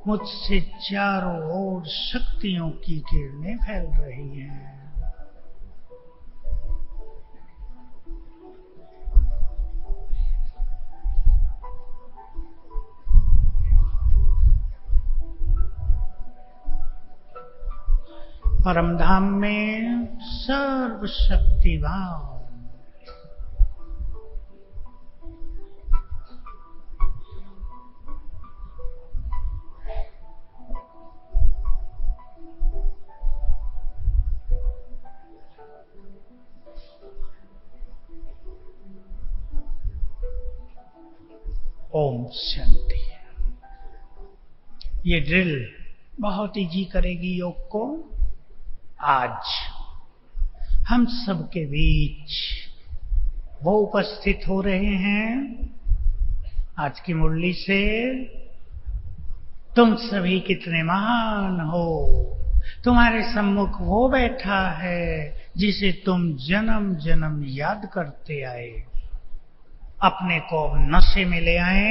मुझसे चारों ओर शक्तियों की किरणें फैल रही हैं। परम धाम में सर्वशक्तिवान ओम शांति। ये ड्रिल बहुत इजी करेगी योग को। आज हम सबके बीच वो उपस्थित हो रहे हैं। आज की मुरली से तुम सभी कितने महान हो। तुम्हारे सम्मुख वो बैठा है जिसे तुम जन्म जन्म याद करते आए। अपने को नशे में ले आए।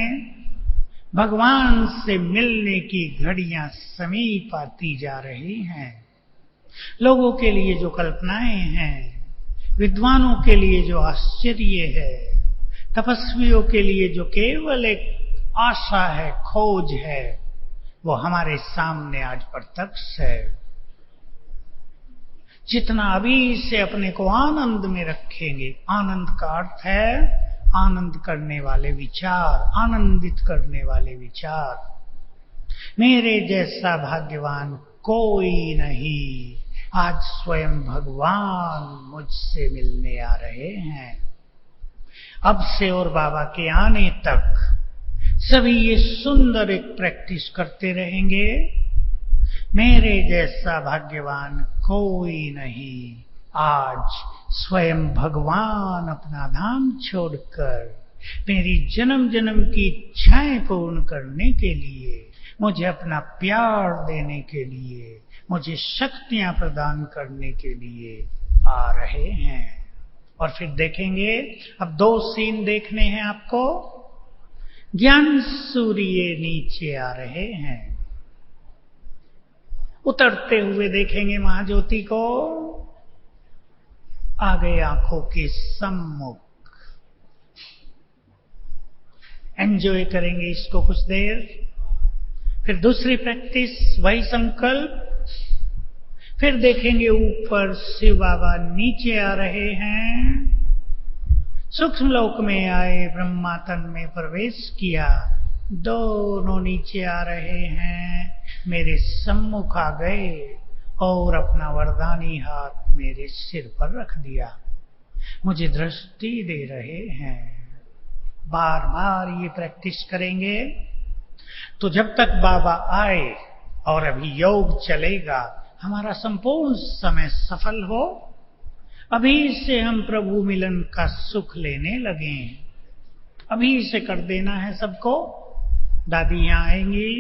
भगवान से मिलने की घड़ियां समीप आती जा रही हैं। लोगों के लिए जो कल्पनाएं हैं, विद्वानों के लिए जो आश्चर्य है, तपस्वियों के लिए जो केवल एक आशा है, खोज है, वो हमारे सामने आज प्रत्यक्ष है। जितना अभी से अपने को आनंद में रखेंगे, आनंद का अर्थ है आनंद करने वाले विचार, आनंदित करने वाले विचार। मेरे जैसा भाग्यवान कोई नहीं। आज स्वयं भगवान मुझसे मिलने आ रहे हैं। अब से और बाबा के आने तक सभी ये सुंदर एक प्रैक्टिस करते रहेंगे। मेरे जैसा भाग्यवान कोई नहीं। आज स्वयं भगवान अपना धाम छोड़कर मेरी जन्म जन्म की इच्छाएं पूर्ण करने के लिए, मुझे अपना प्यार देने के लिए, मुझे शक्तियां प्रदान करने के लिए आ रहे हैं। और फिर देखेंगे, अब 2 सीन देखने हैं आपको। ज्ञान सूर्य नीचे आ रहे हैं। उतरते हुए देखेंगे महाज्योति को आ गए आंखों के सम्मुख। एंजॉय करेंगे इसको कुछ देर। फिर दूसरी प्रैक्टिस, वही संकल्प। फिर देखेंगे ऊपर शिव बाबा नीचे आ रहे हैं। सूक्ष्म लोक में आए, ब्रह्मा तन में प्रवेश किया, दोनों नीचे आ रहे हैं, मेरे सम्मुख आ गए और अपना वरदानी हाथ मेरे सिर पर रख दिया। मुझे दृष्टि दे रहे हैं। बार बार ये प्रैक्टिस करेंगे तो जब तक बाबा आए, और अभी योग चलेगा, हमारा संपूर्ण समय सफल हो। अभी से हम प्रभु मिलन का सुख लेने लगे। अभी से कर देना है सबको। दादी यहां आएंगी।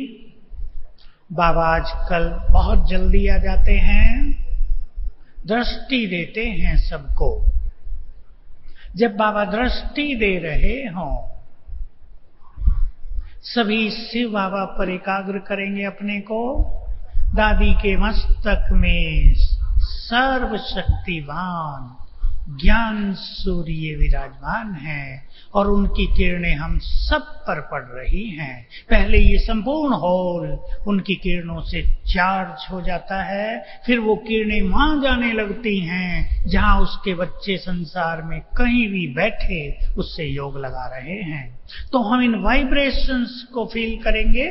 बाबा आजकल बहुत जल्दी आ जाते हैं, दृष्टि देते हैं सबको। जब बाबा दृष्टि दे रहे हों, सभी शिव बाबा पर एकाग्र करेंगे अपने को। दादी के मस्तक में सर्वशक्तिवान ज्ञान सूर्य विराजमान है और उनकी किरणें हम सब पर पड़ रही हैं। पहले ये संपूर्ण हॉल उनकी किरणों से चार्ज हो जाता है, फिर वो किरणें वहां जाने लगती हैं जहां उसके बच्चे संसार में कहीं भी बैठे उससे योग लगा रहे हैं। तो हम इन वाइब्रेशंस को फील करेंगे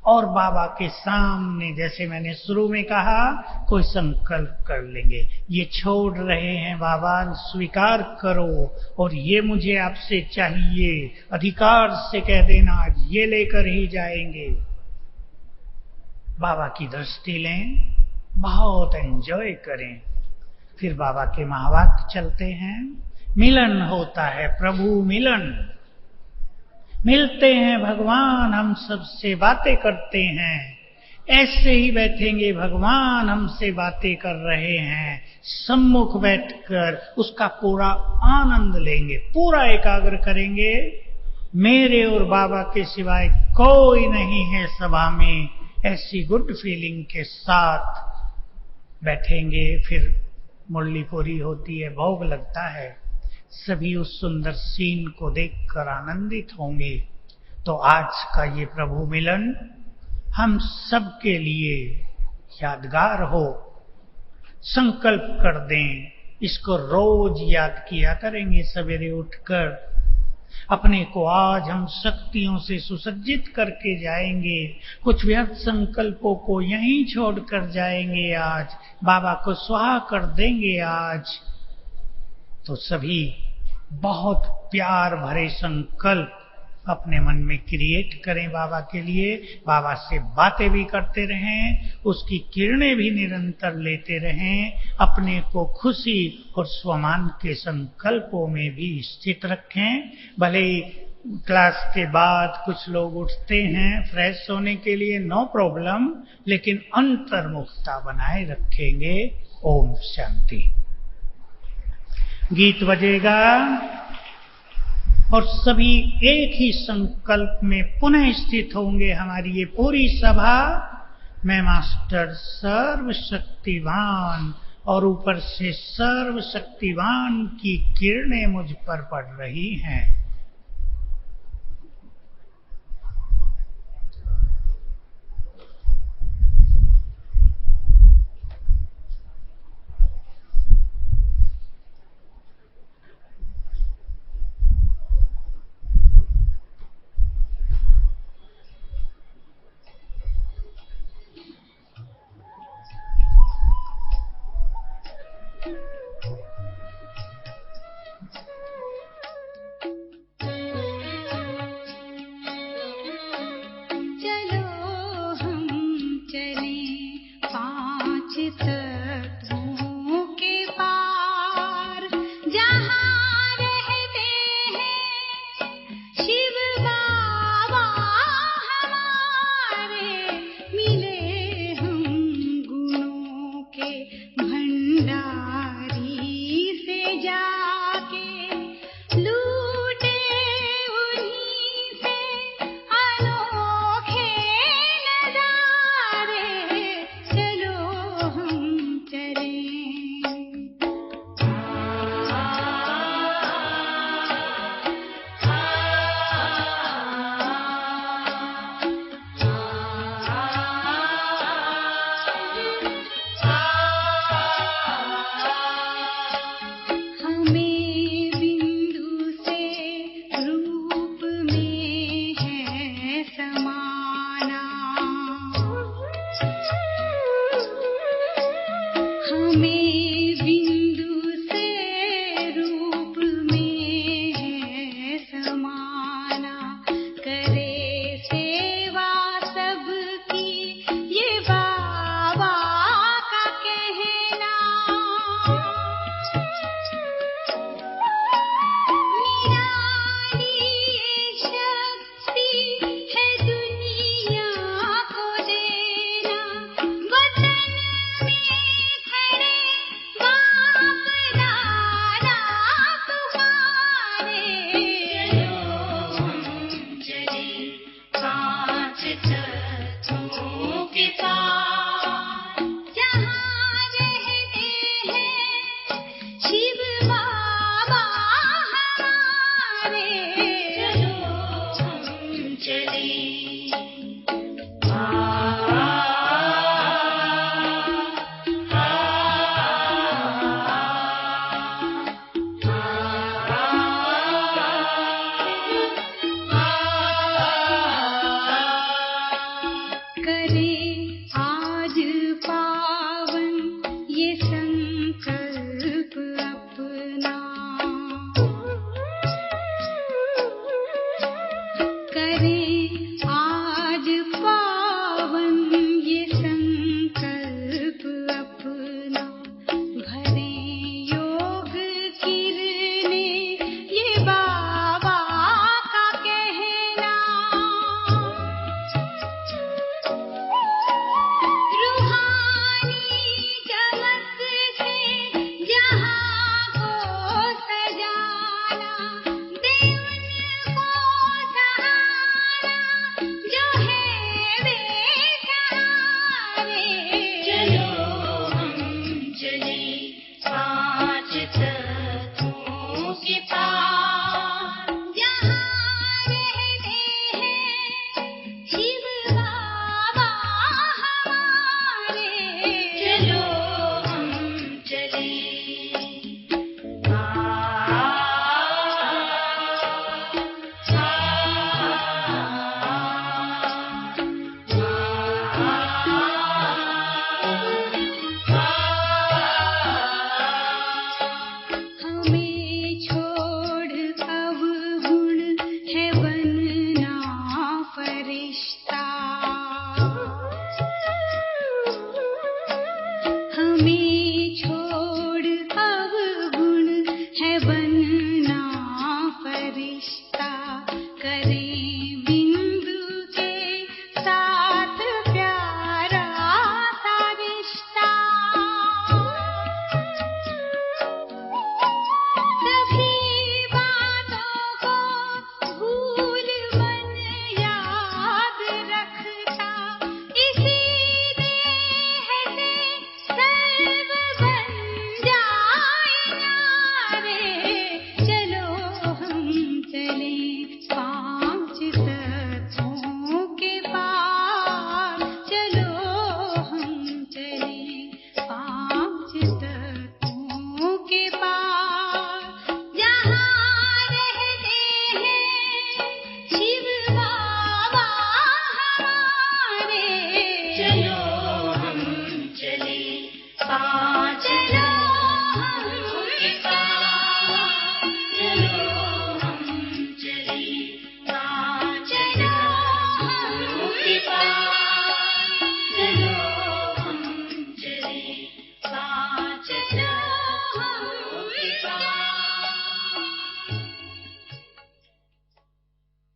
और बाबा के सामने, जैसे मैंने शुरू में कहा, कोई संकल्प कर लेंगे। ये छोड़ रहे हैं बाबा, स्वीकार करो, और ये मुझे आपसे चाहिए, अधिकार से कह देना आज ये लेकर ही जाएंगे। बाबा की दृष्टि लें, बहुत एंजॉय करें। फिर बाबा के महावाक्य चलते हैं। मिलन होता है, प्रभु मिलन। मिलते हैं भगवान, हम सबसे बातें करते हैं। ऐसे ही बैठेंगे, भगवान हमसे बातें कर रहे हैं। सम्मुख बैठकर उसका पूरा आनंद लेंगे, पूरा एकाग्र करेंगे। मेरे और बाबा के सिवाय कोई नहीं है सभा में। ऐसी गुड फीलिंग के साथ बैठेंगे। फिर मुरली पूरी होती है, भोग लगता है। सभी उस सुंदर सीन को देखकर आनंदित होंगे। तो आज का ये प्रभु मिलन हम सब के लिए यादगार हो। संकल्प कर दें, इसको रोज याद किया करेंगे सवेरे उठकर। अपने को आज हम शक्तियों से सुसज्जित करके जाएंगे, कुछ व्यर्थ संकल्पों को यहीं छोड़कर जाएंगे। आज बाबा को स्वाहा कर देंगे आज। तो सभी बहुत प्यार भरे संकल्प अपने मन में क्रिएट करें बाबा के लिए। बाबा से बातें भी करते रहें, उसकी किरणें भी निरंतर लेते रहें। अपने को खुशी और स्वमान के संकल्पों में भी स्थित रखें। भले क्लास के बाद कुछ लोग उठते हैं फ्रेश होने के लिए, नो प्रॉब्लम, लेकिन अंतर्मुखता बनाए रखेंगे। ओम शांति। गीत बजेगा और सभी एक ही संकल्प में पुनः स्थित होंगे। हमारी ये पूरी सभा, मैं मास्टर सर्वशक्तिवान, और ऊपर से सर्वशक्तिवान की किरणें मुझ पर पड़ रही हैं। बिंदु से रूप में है समा।